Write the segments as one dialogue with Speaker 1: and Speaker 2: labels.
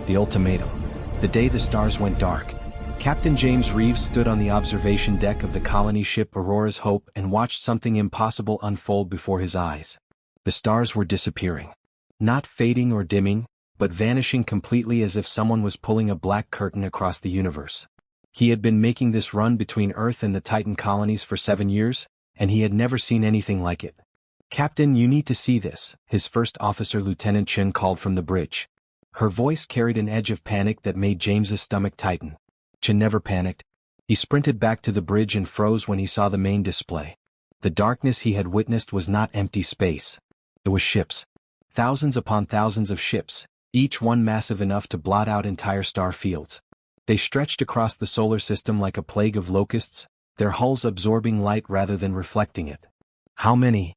Speaker 1: The ultimatum. The day the stars went dark, Captain James Reeves stood on the observation deck of the colony ship Aurora's Hope and watched something impossible unfold before his eyes. The stars were disappearing. Not fading or dimming, but vanishing completely as if someone was pulling a black curtain across the universe. He had been making this run between Earth and the Titan colonies for 7 years, and he had never seen anything like it. "Captain, you need to see this," his first officer Lieutenant Chen called from the bridge. Her voice carried an edge of panic that made James's stomach tighten. Chen never panicked. He sprinted back to the bridge and froze when he saw the main display. The darkness he had witnessed was not empty space. It was ships. Thousands upon thousands of ships, each one massive enough to blot out entire star fields. They stretched across the solar system like a plague of locusts, their hulls absorbing light rather than reflecting it. "How many?"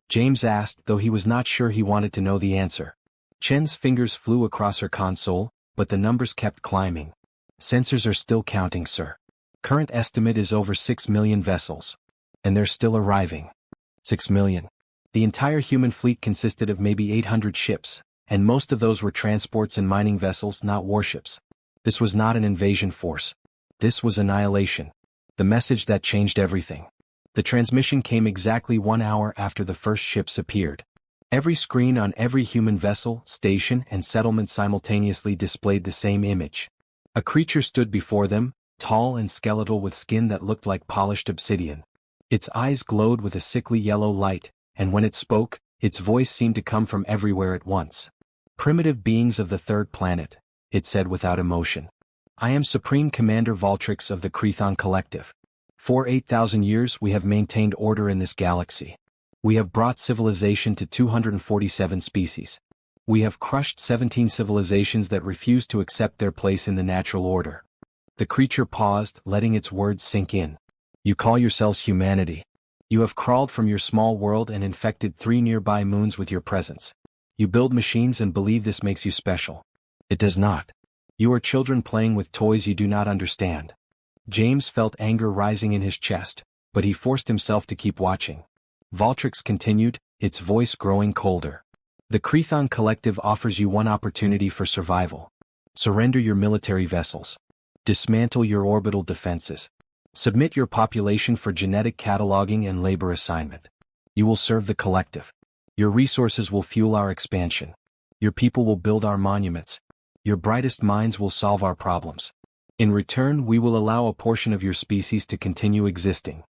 Speaker 1: James asked, though he was not sure he wanted to know the answer. Chen's fingers flew across her console, but the numbers kept climbing. "Sensors are still counting, sir. Current estimate is over 6 million vessels. And they're still arriving." 6 million. The entire human fleet consisted of maybe 800 ships, and most of those were transports and mining vessels, not warships. This was not an invasion force. This was annihilation. The message that changed everything. The transmission came exactly 1 hour after the first ships appeared. Every screen on every human vessel, station, and settlement simultaneously displayed the same image. A creature stood before them, tall and skeletal with skin that looked like polished obsidian. Its eyes glowed with a sickly yellow light, and when it spoke, its voice seemed to come from everywhere at once. "Primitive beings of the third planet," it said without emotion. "I am Supreme Commander Valtrix of the Crethon Collective. For 8,000 years we have maintained order in this galaxy. We have brought civilization to 247 species. We have crushed 17 civilizations that refuse to accept their place in the natural order." The creature paused, letting its words sink in. "You call yourselves humanity. You have crawled from your small world and infected 3 nearby moons with your presence. You build machines and believe this makes you special. It does not. You are children playing with toys you do not understand." James felt anger rising in his chest, but he forced himself to keep watching. Valtrix continued, its voice growing colder. "The Crethon Collective offers you one opportunity for survival. Surrender your military vessels. Dismantle your orbital defenses. Submit your population for genetic cataloging and labor assignment. You will serve the collective. Your resources will fuel our expansion. Your people will build our monuments. Your brightest minds will solve our problems. In return, we will allow a portion of your species to continue existing."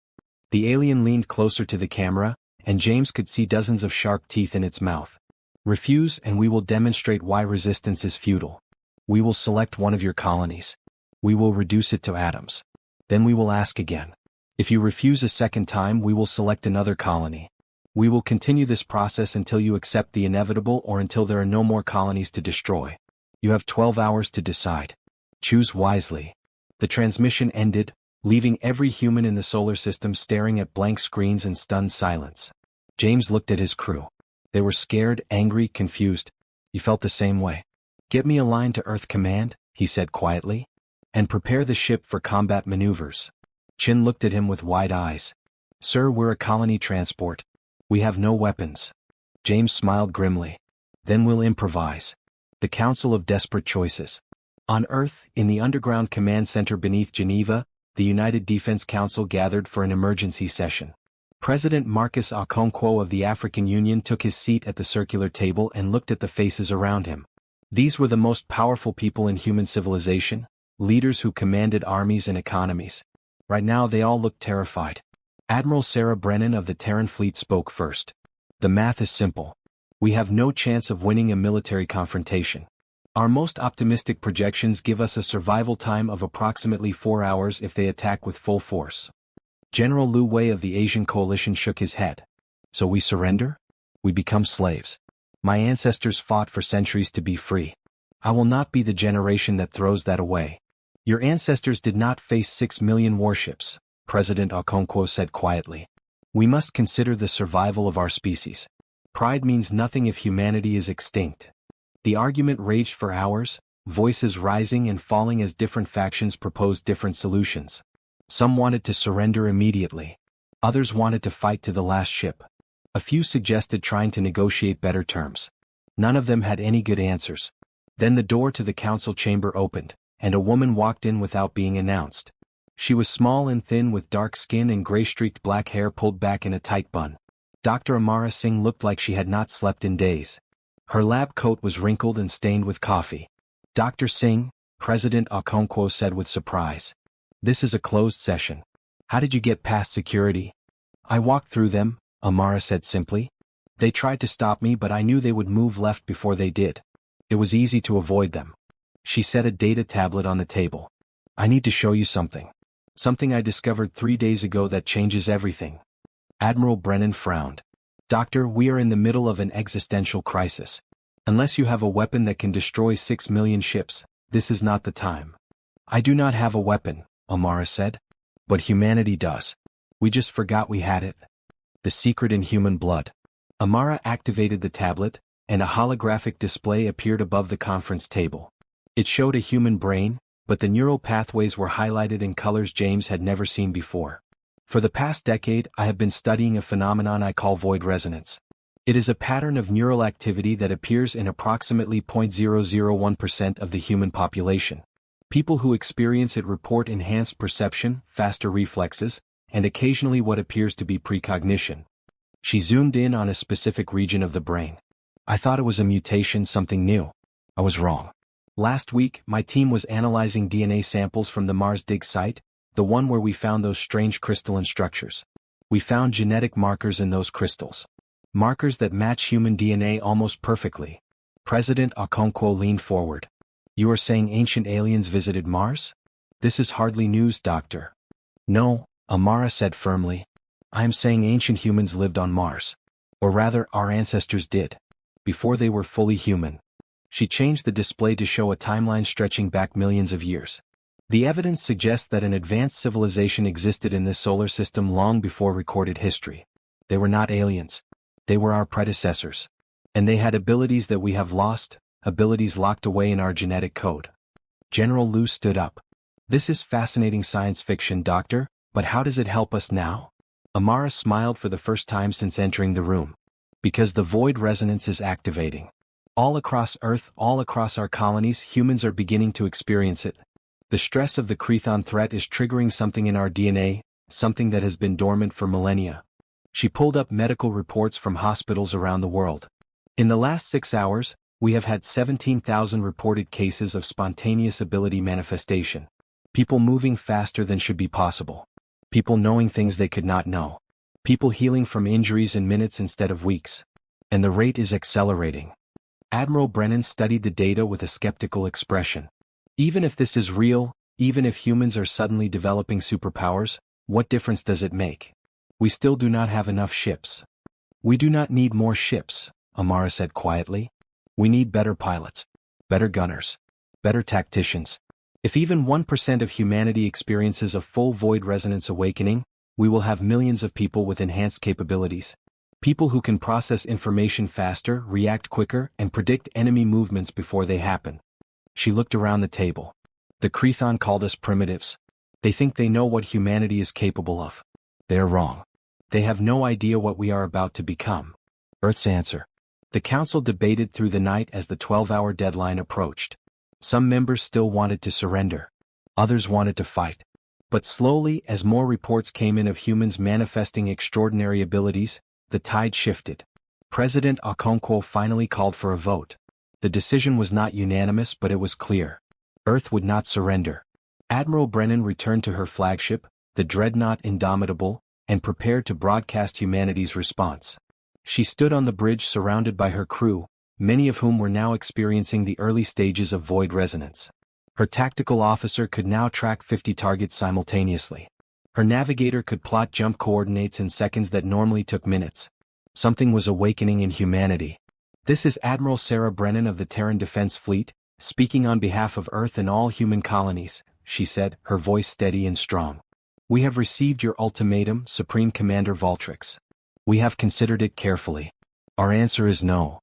Speaker 1: The alien leaned closer to the camera, and James could see dozens of sharp teeth in its mouth. "Refuse and we will demonstrate why resistance is futile. We will select one of your colonies. We will reduce it to atoms. Then we will ask again. If you refuse a second time, we will select another colony. We will continue this process until you accept the inevitable or until there are no more colonies to destroy. You have 12 hours to decide. Choose wisely." The transmission ended, leaving every human in the solar system staring at blank screens in stunned silence. James looked at his crew. They were scared, angry, confused. "You felt the same way. Get me a line to Earth Command," he said quietly. "And prepare the ship for combat maneuvers." Chin looked at him with wide eyes. "Sir, we're a colony transport. We have no weapons." James smiled grimly. "Then we'll improvise." The Council of Desperate Choices. On Earth, in the underground command center beneath Geneva, the United Defense Council gathered for an emergency session. President Marcus Okonkwo of the African Union took his seat at the circular table and looked at the faces around him. These were the most powerful people in human civilization, leaders who commanded armies and economies. Right now they all looked terrified. Admiral Sarah Brennan of the Terran Fleet spoke first. "The math is simple. We have no chance of winning a military confrontation. Our most optimistic projections give us a survival time of approximately 4 hours if they attack with full force." General Liu Wei of the Asian Coalition shook his head. "So we surrender? We become slaves. My ancestors fought for centuries to be free. I will not be the generation that throws that away." "Your ancestors did not face 6 million warships," President Okonkwo said quietly. "We must consider the survival of our species. Pride means nothing if humanity is extinct." The argument raged for hours, voices rising and falling as different factions proposed different solutions. Some wanted to surrender immediately. Others wanted to fight to the last ship. A few suggested trying to negotiate better terms. None of them had any good answers. Then the door to the council chamber opened, and a woman walked in without being announced. She was small and thin with dark skin and gray-streaked black hair pulled back in a tight bun. Dr. Amara Singh looked like she had not slept in days. Her lab coat was wrinkled and stained with coffee. "Dr. Singh," President Okonkwo said with surprise. "This is a closed session. How did you get past security?" "I walked through them," Amara said simply. "They tried to stop me, but I knew they would move left before they did. It was easy to avoid them." She set a data tablet on the table. "I need to show you something. Something I discovered 3 days ago that changes everything." Admiral Brennan frowned. "Doctor, we are in the middle of an existential crisis. Unless you have a weapon that can destroy 6 million ships, this is not the time." "I do not have a weapon," Amara said. "But humanity does. We just forgot we had it. The secret in human blood." Amara activated the tablet, and a holographic display appeared above the conference table. It showed a human brain, but the neural pathways were highlighted in colors James had never seen before. "For the past decade, I have been studying a phenomenon I call void resonance. It is a pattern of neural activity that appears in approximately 0.001% of the human population. People who experience it report enhanced perception, faster reflexes, and occasionally what appears to be precognition." She zoomed in on a specific region of the brain. "I thought it was a mutation, something new. I was wrong. Last week, my team was analyzing DNA samples from the Mars dig site, the one where we found those strange crystalline structures. We found genetic markers in those crystals. Markers that match human DNA almost perfectly." President Okonkwo leaned forward. "You are saying ancient aliens visited Mars? This is hardly news, Doctor." "No," Amara said firmly. "I am saying ancient humans lived on Mars. Or rather, our ancestors did. Before they were fully human." She changed the display to show a timeline stretching back millions of years. "The evidence suggests that an advanced civilization existed in this solar system long before recorded history. They were not aliens. They were our predecessors. And they had abilities that we have lost, abilities locked away in our genetic code." General Liu stood up. "This is fascinating science fiction, Doctor, but how does it help us now?" Amara smiled for the first time since entering the room. "Because the void resonance is activating. All across Earth, all across our colonies, humans are beginning to experience it. The stress of the Chthon threat is triggering something in our DNA, something that has been dormant for millennia." She pulled up medical reports from hospitals around the world. "In the last 6 hours, we have had 17,000 reported cases of spontaneous ability manifestation. People moving faster than should be possible. People knowing things they could not know. People healing from injuries in minutes instead of weeks. And the rate is accelerating." Admiral Brennan studied the data with a skeptical expression. "Even if this is real, even if humans are suddenly developing superpowers, what difference does it make? We still do not have enough ships." "We do not need more ships," Amara said quietly. "We need better pilots, better gunners, better tacticians. If even 1% of humanity experiences a full void resonance awakening, we will have millions of people with enhanced capabilities. People who can process information faster, react quicker, and predict enemy movements before they happen." She looked around the table. "The Chthon called us primitives. They think they know what humanity is capable of. They are wrong. They have no idea what we are about to become." Earth's answer. The council debated through the night as the 12-hour deadline approached. Some members still wanted to surrender. Others wanted to fight. But slowly, as more reports came in of humans manifesting extraordinary abilities, the tide shifted. President Okonkwo finally called for a vote. The decision was not unanimous, but it was clear. Earth would not surrender. Admiral Brennan returned to her flagship, the dreadnought Indomitable, and prepared to broadcast humanity's response. She stood on the bridge surrounded by her crew, many of whom were now experiencing the early stages of void resonance. Her tactical officer could now track 50 targets simultaneously. Her navigator could plot jump coordinates in seconds that normally took minutes. Something was awakening in humanity. "This is Admiral Sarah Brennan of the Terran Defense Fleet, speaking on behalf of Earth and all human colonies," she said, her voice steady and strong. "We have received your ultimatum, Supreme Commander Valtrix. We have considered it carefully. Our answer is no."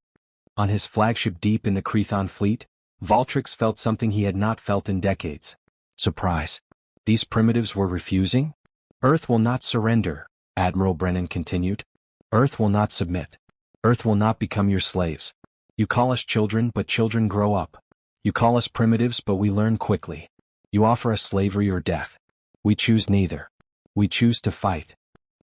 Speaker 1: On his flagship deep in the Chthon fleet, Valtrix felt something he had not felt in decades. Surprise. These primitives were refusing? "Earth will not surrender," Admiral Brennan continued. "Earth will not submit. Earth will not become your slaves. You call us children, but children grow up. You call us primitives, but we learn quickly. You offer us slavery or death. We choose neither. We choose to fight.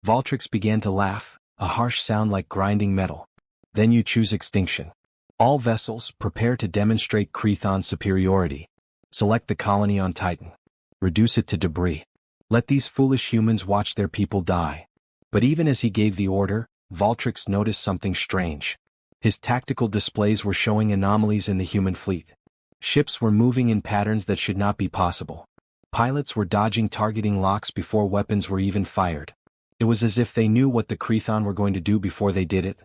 Speaker 1: Valtrix began to laugh, a harsh sound like grinding metal. Then you choose extinction. All vessels, prepare to demonstrate Crethon's superiority. Select the colony on Titan. Reduce it to debris. Let these foolish humans watch their people die. But even as he gave the order, Valtrix noticed something strange. His tactical displays were showing anomalies in the human fleet. Ships were moving in patterns that should not be possible. Pilots were dodging targeting locks before weapons were even fired. It was as if they knew what the Crethon were going to do before they did it.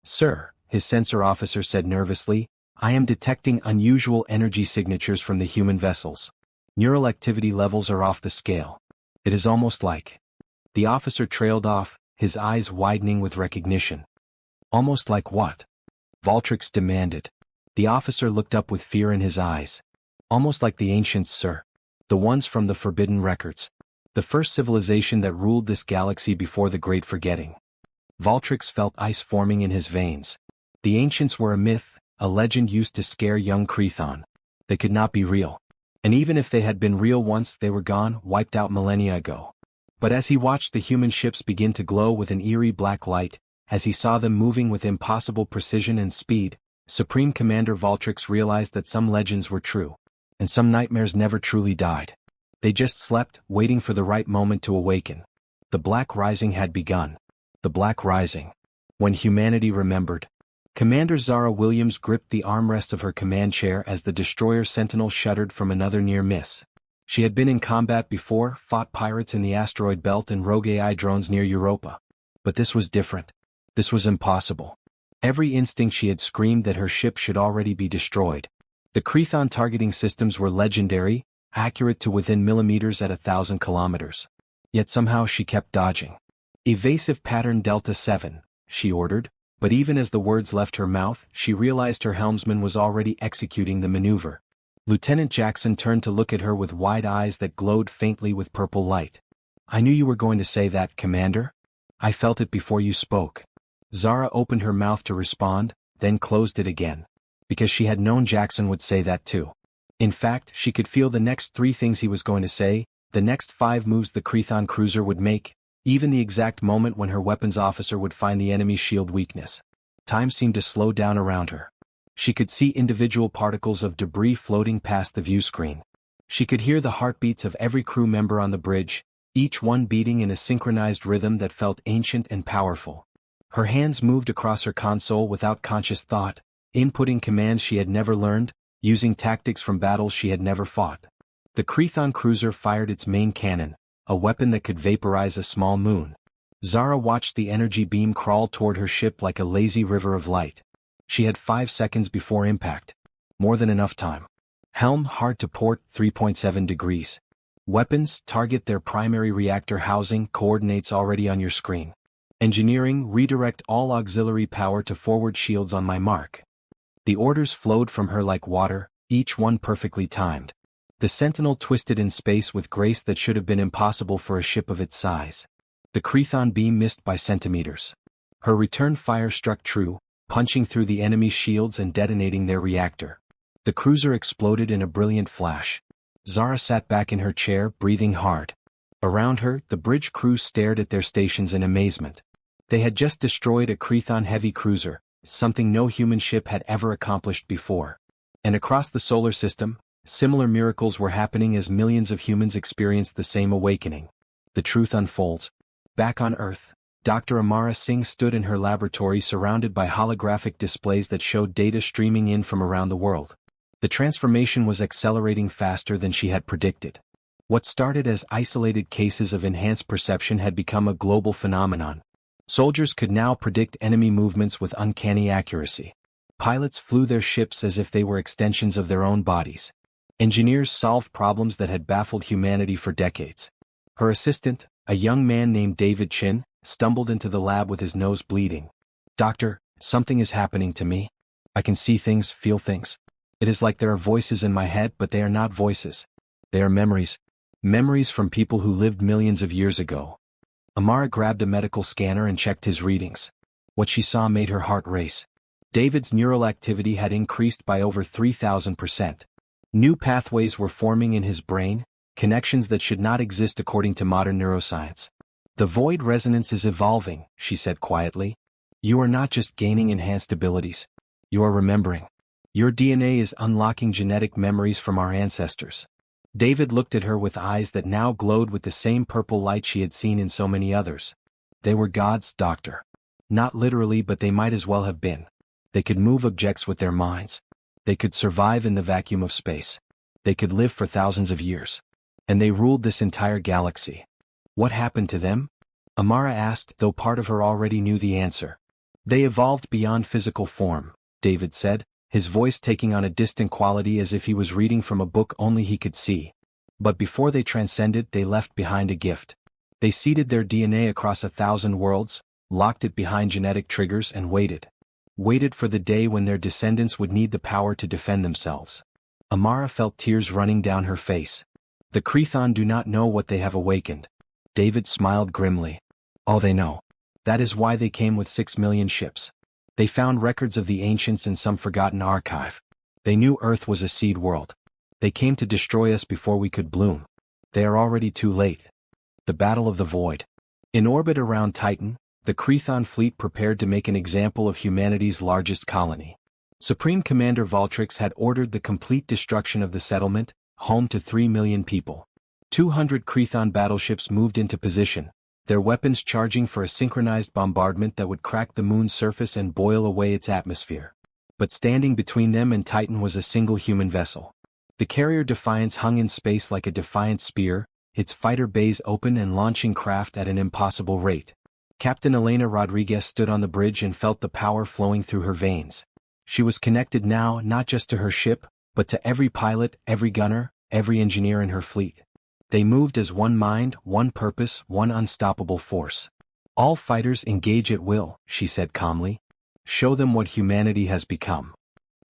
Speaker 1: "Sir," his sensor officer said nervously, "I am detecting unusual energy signatures from the human vessels. Neural activity levels are off the scale. It is almost like..." The officer trailed off, his eyes widening with recognition. "Almost like what?" Valtrix demanded. The officer looked up with fear in his eyes. "Almost like the ancients, sir. The ones from the Forbidden Records. The first civilization that ruled this galaxy before the Great Forgetting." Valtrix felt ice forming in his veins. The ancients were a myth, a legend used to scare young Crethon. They could not be real. And even if they had been real once, they were gone, wiped out millennia ago. But as he watched the human ships begin to glow with an eerie black light, as he saw them moving with impossible precision and speed, Supreme Commander Valtrix realized that some legends were true, and some nightmares never truly died. They just slept, waiting for the right moment to awaken. The Black Rising had begun. The Black Rising. When humanity remembered. Commander Zara Williams gripped the armrest of her command chair as the destroyer Sentinel shuddered from another near miss. She had been in combat before, fought pirates in the asteroid belt and rogue AI drones near Europa. But this was different. This was impossible. Every instinct she had screamed that her ship should already be destroyed. The Crethon targeting systems were legendary, accurate to within millimeters at 1,000 kilometers. Yet somehow she kept dodging. "Evasive pattern Delta 7, she ordered, but even as the words left her mouth, she realized her helmsman was already executing the maneuver. Lieutenant Jackson turned to look at her with wide eyes that glowed faintly with purple light. "I knew you were going to say that, Commander. I felt it before you spoke." Zara opened her mouth to respond, then closed it again. Because she had known Jackson would say that too. In fact, she could feel the next 3 things he was going to say, the next 5 moves the Crethon cruiser would make, even the exact moment when her weapons officer would find the enemy's shield weakness. Time seemed to slow down around her. She could see individual particles of debris floating past the view screen. She could hear the heartbeats of every crew member on the bridge, each one beating in a synchronized rhythm that felt ancient and powerful. Her hands moved across her console without conscious thought, inputting commands she had never learned, using tactics from battles she had never fought. The Crethon cruiser fired its main cannon, a weapon that could vaporize a small moon. Zara watched the energy beam crawl toward her ship like a lazy river of light. She had 5 seconds before impact. More than enough time. Helm hard to port, 3.7 degrees. Weapons, target their primary reactor housing, coordinates already on your screen. Engineering, redirect all auxiliary power to forward shields on my mark. The orders flowed from her like water, each one perfectly timed. The Sentinel twisted in space with grace that should have been impossible for a ship of its size. The Crethon beam missed by centimeters. Her return fire struck true, punching through the enemy's shields and detonating their reactor. The cruiser exploded in a brilliant flash. Zara sat back in her chair, breathing hard. Around her, the bridge crew stared at their stations in amazement. They had just destroyed a Crethon heavy cruiser, something no human ship had ever accomplished before. And across the solar system, similar miracles were happening as millions of humans experienced the same awakening. The truth unfolds. Back on Earth, Dr. Amara Singh stood in her laboratory surrounded by holographic displays that showed data streaming in from around the world. The transformation was accelerating faster than she had predicted. What started as isolated cases of enhanced perception had become a global phenomenon. Soldiers could now predict enemy movements with uncanny accuracy. Pilots flew their ships as if they were extensions of their own bodies. Engineers solved problems that had baffled humanity for decades. Her assistant, a young man named David Chin, stumbled into the lab with his nose bleeding. "Doctor, something is happening to me. I can see things, feel things. It is like there are voices in my head, but they are not voices. They are memories. Memories from people who lived millions of years ago." Amara grabbed a medical scanner and checked his readings. What she saw made her heart race. David's neural activity had increased by over 3,000%. New pathways were forming in his brain, connections that should not exist according to modern neuroscience. The void resonance is evolving, she said quietly. You are not just gaining enhanced abilities. You are remembering. Your DNA is unlocking genetic memories from our ancestors. David looked at her with eyes that now glowed with the same purple light she had seen in so many others. They were gods, Doctor. Not literally, but they might as well have been. They could move objects with their minds. They could survive in the vacuum of space. They could live for thousands of years. And they ruled this entire galaxy. What happened to them? Amara asked, though part of her already knew the answer. They evolved beyond physical form, David said, his voice taking on a distant quality as if he was reading from a book only he could see. But before they transcended, they left behind a gift. They seeded their DNA across 1,000 worlds, locked it behind genetic triggers and waited. Waited for the day when their descendants would need the power to defend themselves. Amara felt tears running down her face. The Crethon do not know what they have awakened. David smiled grimly. All they know. That is why they came with 6 million ships. They found records of the ancients in some forgotten archive. They knew Earth was a seed world. They came to destroy us before we could bloom. They are already too late. The Battle of the Void. In orbit around Titan, the Crethon fleet prepared to make an example of humanity's largest colony. Supreme Commander Valtrix had ordered the complete destruction of the settlement, home to 3 million people. 200 Crethon battleships moved into position, their weapons charging for a synchronized bombardment that would crack the moon's surface and boil away its atmosphere. But standing between them and Titan was a single human vessel. The carrier Defiance hung in space like a defiant spear, its fighter bays open and launching craft at an impossible rate. Captain Elena Rodriguez stood on the bridge and felt the power flowing through her veins. She was connected now not just to her ship, but to every pilot, every gunner, every engineer in her fleet. They moved as one mind, one purpose, one unstoppable force. All fighters engage at will, she said calmly. Show them what humanity has become.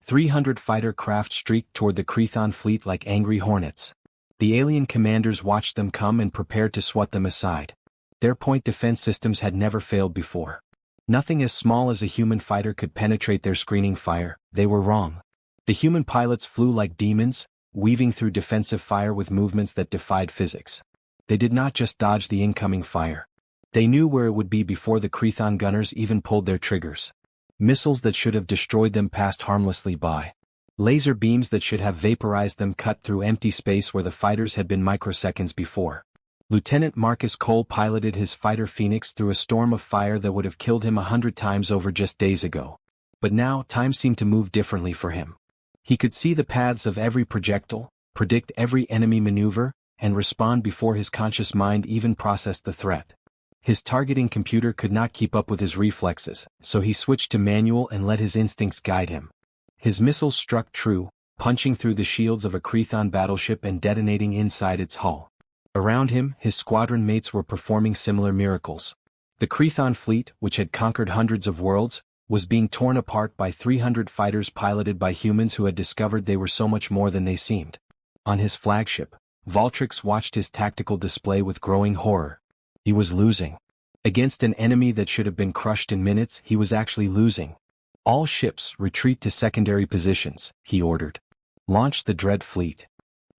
Speaker 1: 300 fighter craft streaked toward the Crethon fleet like angry hornets. The alien commanders watched them come and prepared to swat them aside. Their point defense systems had never failed before. Nothing as small as a human fighter could penetrate their screening fire. They were wrong. The human pilots flew like demons, weaving through defensive fire with movements that defied physics. They did not just dodge the incoming fire. They knew where it would be before the Crethon gunners even pulled their triggers. Missiles that should have destroyed them passed harmlessly by. Laser beams that should have vaporized them cut through empty space where the fighters had been microseconds before. Lieutenant Marcus Cole piloted his fighter Phoenix through a storm of fire that would have killed him 100 times over just days ago. But now, time seemed to move differently for him. He could see the paths of every projectile, predict every enemy maneuver, and respond before his conscious mind even processed the threat. His targeting computer could not keep up with his reflexes, so he switched to manual and let his instincts guide him. His missiles struck true, punching through the shields of a Crethon battleship and detonating inside its hull. Around him, his squadron mates were performing similar miracles. The Crethon fleet, which had conquered hundreds of worlds, was being torn apart by 300 fighters piloted by humans who had discovered they were so much more than they seemed. On his flagship, Valtrix watched his tactical display with growing horror. He was losing. Against an enemy that should have been crushed in minutes, he was actually losing. All ships retreat to secondary positions, he ordered. Launch the Dread Fleet.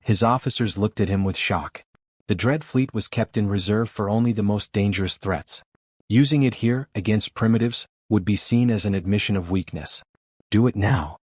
Speaker 1: His officers looked at him with shock. The Dread Fleet was kept in reserve for only the most dangerous threats. Using it here, against primitives, would be seen as an admission of weakness. Do it now.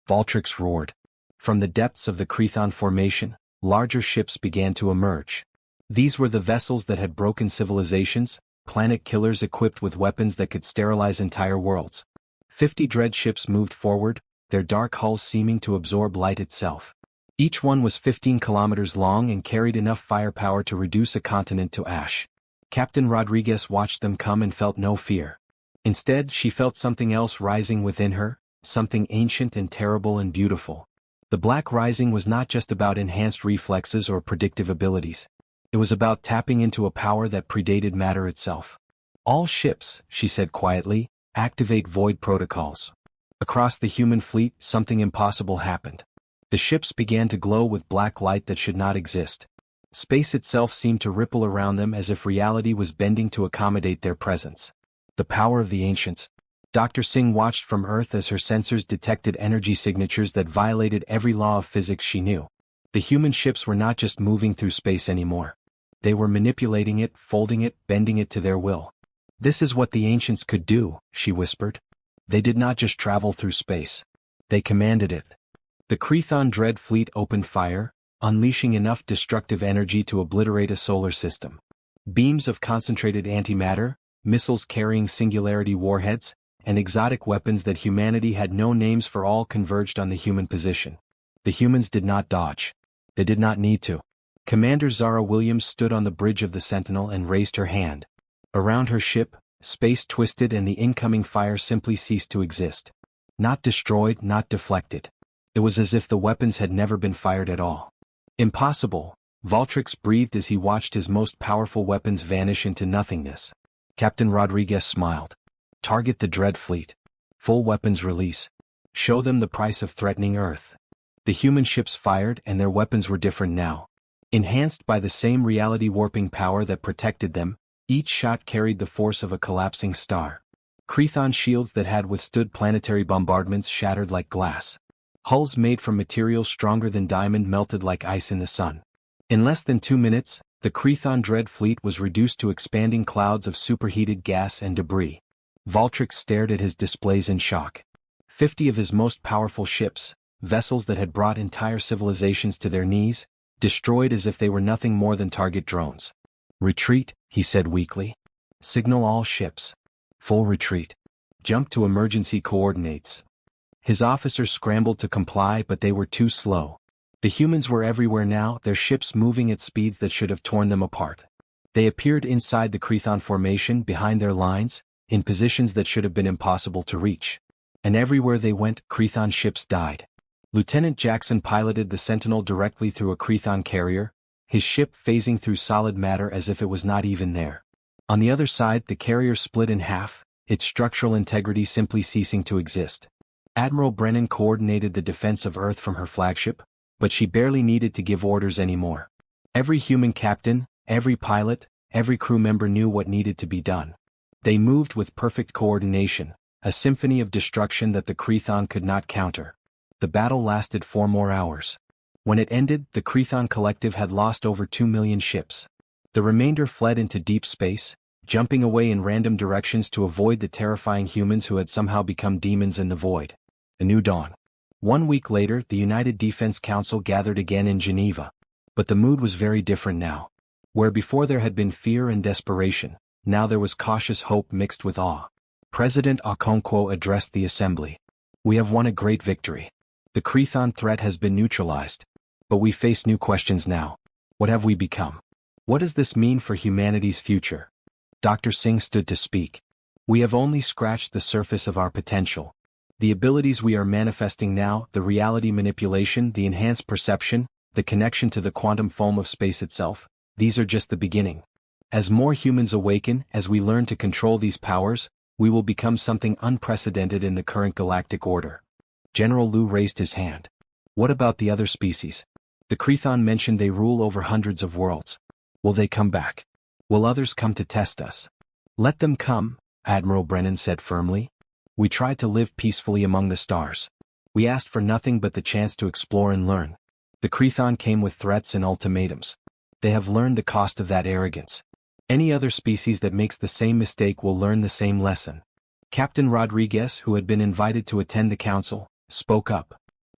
Speaker 1: Valtrix roared. From the depths of the Crethon formation, larger ships began to emerge. These were the vessels that had broken civilizations, planet killers equipped with weapons that could sterilize entire worlds. 50 dread ships moved forward, their dark hulls seeming to absorb light itself. Each one was 15 kilometers long and carried enough firepower to reduce a continent to ash. Captain Rodriguez watched them come and felt no fear. Instead, she felt something else rising within her, something ancient and terrible and beautiful. The Black Rising was not just about enhanced reflexes or predictive abilities. It was about tapping into a power that predated matter itself. All ships, she said quietly, activate void protocols. Across the human fleet, something impossible happened. The ships began to glow with black light that should not exist. Space itself seemed to ripple around them as if reality was bending to accommodate their presence. The power of the ancients. Dr. Singh watched from Earth as her sensors detected energy signatures that violated every law of physics she knew. The human ships were not just moving through space anymore. They were manipulating it, folding it, bending it to their will. This is what the ancients could do, she whispered. They did not just travel through space. They commanded it. The Crethon Dread fleet opened fire, unleashing enough destructive energy to obliterate a solar system. Beams of concentrated antimatter, missiles carrying singularity warheads, and exotic weapons that humanity had no names for all converged on the human position. The humans did not dodge. They did not need to. Commander Zara Williams stood on the bridge of the Sentinel and raised her hand. Around her ship, space twisted and the incoming fire simply ceased to exist. Not destroyed, not deflected. It was as if the weapons had never been fired at all. Impossible, Valtrix breathed as he watched his most powerful weapons vanish into nothingness. Captain Rodriguez smiled. Target the Dread fleet. Full weapons release. Show them the price of threatening Earth. The human ships fired and their weapons were different now. Enhanced by the same reality-warping power that protected them, each shot carried the force of a collapsing star. Crethon shields that had withstood planetary bombardments shattered like glass. Hulls made from materials stronger than diamond melted like ice in the sun. In less than 2 minutes, the Crethon Dread fleet was reduced to expanding clouds of superheated gas and debris. Valtrix stared at his displays in shock. 50 of his most powerful ships, vessels that had brought entire civilizations to their knees, destroyed as if they were nothing more than target drones. Retreat, he said weakly. Signal all ships. Full retreat. Jump to emergency coordinates. His officers scrambled to comply, but they were too slow. The humans were everywhere now, their ships moving at speeds that should have torn them apart. They appeared inside the Crethon formation behind their lines, in positions that should have been impossible to reach. And everywhere they went, Crethon ships died. Lieutenant Jackson piloted the Sentinel directly through a Crethon carrier, his ship phasing through solid matter as if it was not even there. On the other side, the carrier split in half, its structural integrity simply ceasing to exist. Admiral Brennan coordinated the defense of Earth from her flagship, but she barely needed to give orders anymore. Every human captain, every pilot, every crew member knew what needed to be done. They moved with perfect coordination, a symphony of destruction that the Crethon could not counter. The battle lasted 4 more hours. When it ended, the Crethon Collective had lost over 2 million ships. The remainder fled into deep space, jumping away in random directions to avoid the terrifying humans who had somehow become demons in the void. A new dawn. 1 week later, the United Defense Council gathered again in Geneva. But the mood was very different now. Where before there had been fear and desperation, now there was cautious hope mixed with awe. President Okonkwo addressed the assembly. We have won a great victory. The Crethon threat has been neutralized. But we face new questions now. What have we become? What does this mean for humanity's future? Dr. Singh stood to speak. We have only scratched the surface of our potential. The abilities we are manifesting now, the reality manipulation, the enhanced perception, the connection to the quantum foam of space itself, these are just the beginning. As more humans awaken, as we learn to control these powers, we will become something unprecedented in the current galactic order. General Liu raised his hand. What about the other species? The Crethon mentioned they rule over hundreds of worlds. Will they come back? Will others come to test us? Let them come, Admiral Brennan said firmly. We tried to live peacefully among the stars. We asked for nothing but the chance to explore and learn. The Crethon came with threats and ultimatums. They have learned the cost of that arrogance. Any other species that makes the same mistake will learn the same lesson. Captain Rodriguez, who had been invited to attend the council, spoke up.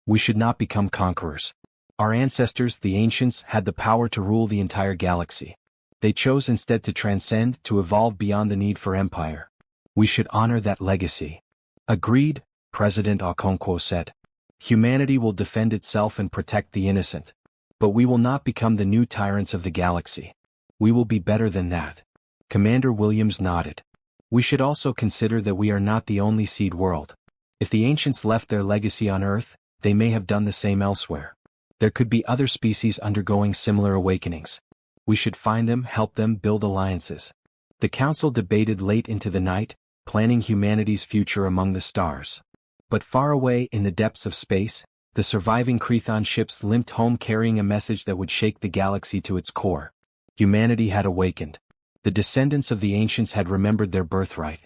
Speaker 1: We should not become conquerors. Our ancestors, the ancients, had the power to rule the entire galaxy. They chose instead to transcend, to evolve beyond the need for empire. We should honor that legacy. Agreed, President Okonkwo said. Humanity will defend itself and protect the innocent. But we will not become the new tyrants of the galaxy. We will be better than that. Commander Williams nodded. We should also consider that we are not the only seed world. If the ancients left their legacy on Earth, they may have done the same elsewhere. There could be other species undergoing similar awakenings. We should find them, help them, build alliances. The council debated late into the night, planning humanity's future among the stars. But far away in the depths of space, the surviving Crethon ships limped home carrying a message that would shake the galaxy to its core. Humanity had awakened. The descendants of the ancients had remembered their birthright.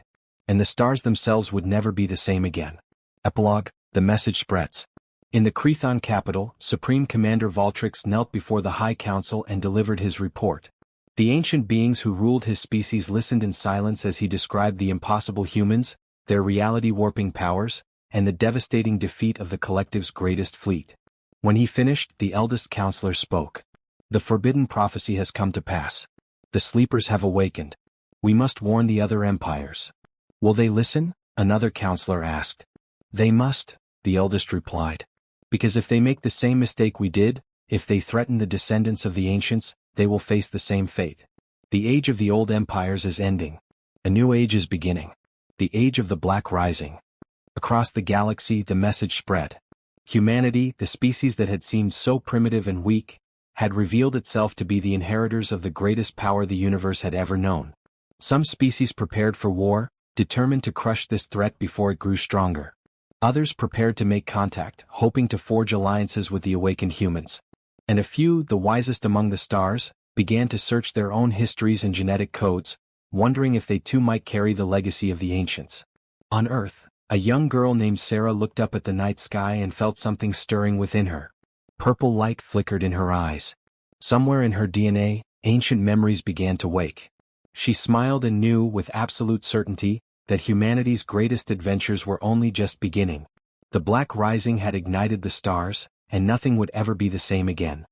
Speaker 1: and the stars themselves would never be the same again. Epilogue, the message spreads. In the Crethon capital, Supreme Commander Valtrix knelt before the High Council and delivered his report. The ancient beings who ruled his species listened in silence as he described the impossible humans, their reality-warping powers, and the devastating defeat of the collective's greatest fleet. When he finished, the eldest counselor spoke. The forbidden prophecy has come to pass. The sleepers have awakened. We must warn the other empires. Will they listen? Another counselor asked. They must, the eldest replied. Because if they make the same mistake we did, if they threaten the descendants of the ancients, they will face the same fate. The age of the old empires is ending. A new age is beginning. The age of the Black Rising. Across the galaxy, the message spread. Humanity, the species that had seemed so primitive and weak, had revealed itself to be the inheritors of the greatest power the universe had ever known. Some species prepared for war, determined to crush this threat before it grew stronger. Others prepared to make contact, hoping to forge alliances with the awakened humans. And a few, the wisest among the stars, began to search their own histories and genetic codes, wondering if they too might carry the legacy of the ancients. On Earth, a young girl named Sarah looked up at the night sky and felt something stirring within her. Purple light flickered in her eyes. Somewhere in her DNA, ancient memories began to wake. She smiled and knew with absolute certainty that humanity's greatest adventures were only just beginning. The Black Rising had ignited the stars, and nothing would ever be the same again.